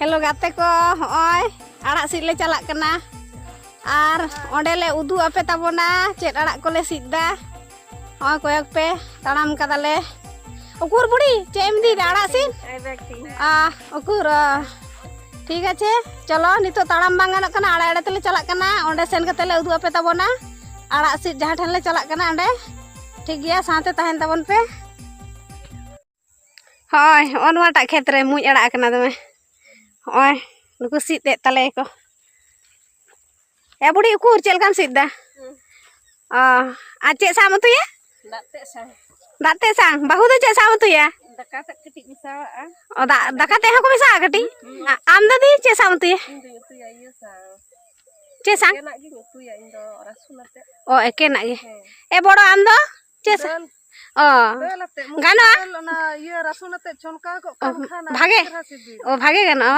Hello गाते को होय आड़ा सीड ले चला कना आर ओंडे ले उदू आपे ताबोना चेत आड़ा को ले सीदा होय कोयक पे ताड़ाम कदाले उकुर बुड़ी चेम दी आड़ा सीड उकुर ठीक है चलो नितो ताड़ाम बांग गानोग कना आड़ा आड़ा तेले चला कना ओंडे सेन कते ले उदू आपे ताबोना आड़ा सीड जहां ठन ले चला कना ओंडे ठीक गया साथे तहन ताबोन पे होय ओनवाटा खेत रे मुज आड़ा कना दमे होय नुकु सीद दे तले को ए बुड़ी उकुर चेलकाम सीदा आ चे साम तुया दाते सांग बाहु दो चे साम तुया दका तक कटी मिसा ओ दाका ते हको मिसा कटी आम दादी चे साम तुया चे सांग केना गी तुया इन दो रसुनते ओ एकेना गे ए बड़ो आम दो चे ओ गानो ना ये रसुनते छनका को खाना भागे ओ भागे गानो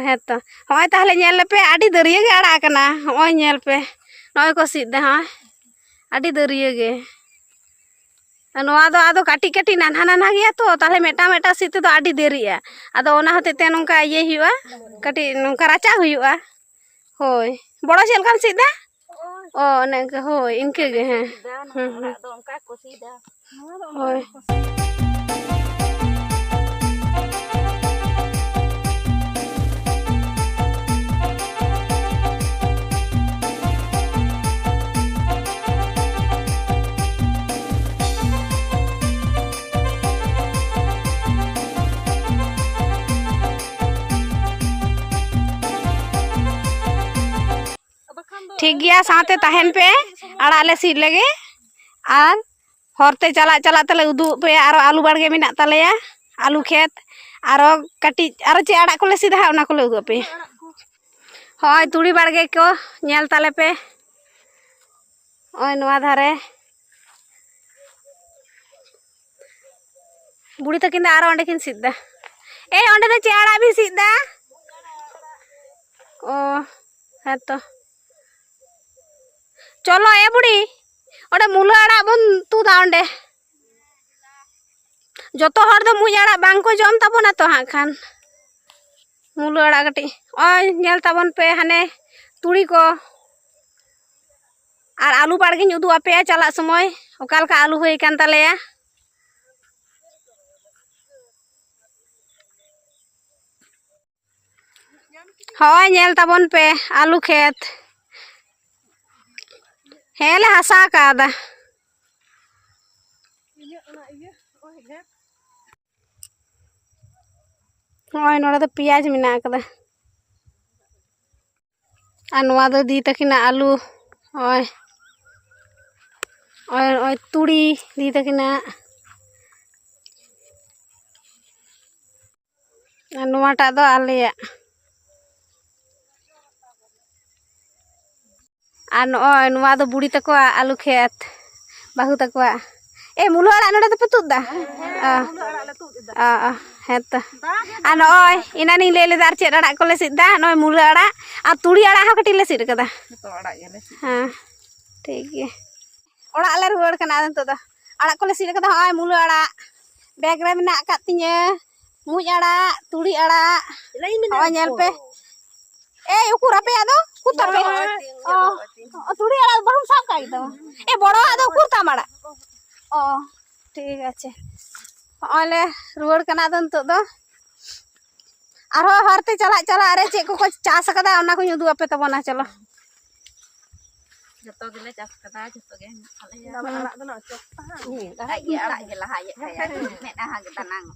हे तो होय ताहले नेल पे आडी दरिया गे आड़ा कना होय नेल पे नय को सीद दे होय आडी दरिया गे नोआ दो आदो काटी काटी नाना नाना गया तो ताहले मेटा मेटा सीते दो आडी देरिया आदो ओना होते ते नोंका ये हुआ काटी नोंका राचा हुआ होय बड़ो चेल काम सीदा ओ ने होय इनके गे हैं दो उनका को सीदा होय ठीक गया साथे तहन पे आड़ा ले सीड लगे और हरते चला चला तले उदू पे आरो आलू बाड़गे मेना तलेया आलू खेत आरो कटी आरो चे आड़ा को ले सीधा ओना को ले उदू पे होय तुड़ी बाड़गे को नेल तले पे ओय नोआ धारे बुड़ी तकिन आरो ओंडे किन सीदा ए ओंडे दो चे आड़ा भी सीदा ओ है तो चलो ए बुड़ी ओडे मुला आड़ा बन तू दा ओंडे जतो हर दो मुज आड़ा बांग को जम ताबोना तो हां खान मुला आड़ा कटी ओय नेल ताबोन पे हाने तुड़ी को आर आलू बाड़गे उदू आपे चला समय ओकाल का आलू होई कान तालेया होय नेल ताबोन पे आलू खेत हेले हसा कादा ओय नोडा तो पियाज मिना कदा आ नोआ दो दी तकिना आलू ओय ओय ओय तुड़ी दी तकिना आ नोआटा दो आलेया आ नोय नोआ दो बुड़ी तको आलू खेत बाहु तको ए मुलो आड़ा नोडे तो तुद दा है तो आ नोय इनानी ले ले दार चेड आड़ा को ले सीदा नोय मुलो आड़ा आ तुड़ी आड़ा हा कटी ले सीद कदा तो आड़ा गेले हां ठीक है ओड़ा ले रुवाड़ कना तो दा आड़ा को ले सीद कदा होय मुलो आड़ा बैग रे मेना का तिnye मुज आड़ा तुड़ी आड़ा होय नेल पे ए उकुर आपे आदो कुतर बे ओ तुड़ी आड़ा बहुम साफ काई दो ए बड़ो आदो उकुर तामाड़ा ओ ठीक আছে ओले रुवाड़ कना दन तो दो आरो हरते चला चला रे चे को चास कदा ओना को उदू आपे तबना चलो जतो गेले चास कदा जतो गे आले आड़ा दो ना चोक्ता आड़ा गे लहा ये खाया मेना हा गे तनांग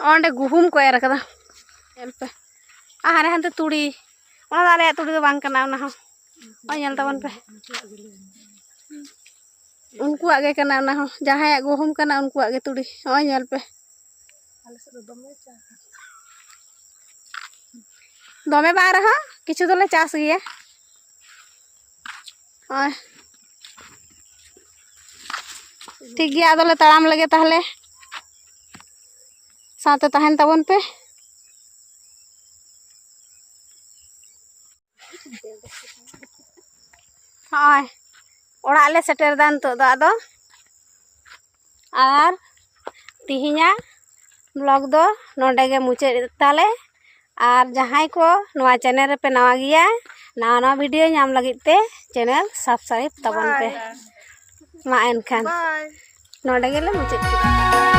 ओंडे गुहुम को एर कदा एल पे हाने हंते तुड़ी ओना दाले तुड़ी दो बांग कना ओना हो ओ नेल तबन पे उनको आगे कना ओना हो जहां गुहुम कना उनको आगे तुड़ी ओ नेल पे आले से दमे चा दमे बार रहा किछु दोले चास गया ओय ठीक गया आदोले ताड़ाम लगे ताहले साथे तहन तबन पे हाय ओड़ा ले सेटर दान तो आदो आर तिहिया ब्लॉग दो नोडे गे मुचाद ताले और जहां को नवा चैनल पे नवा गया नवा नवा वीडियो नाम लगित ते चैनल सब्सक्राइब तबन पे मा एनखान नोडे गेले मुचाद।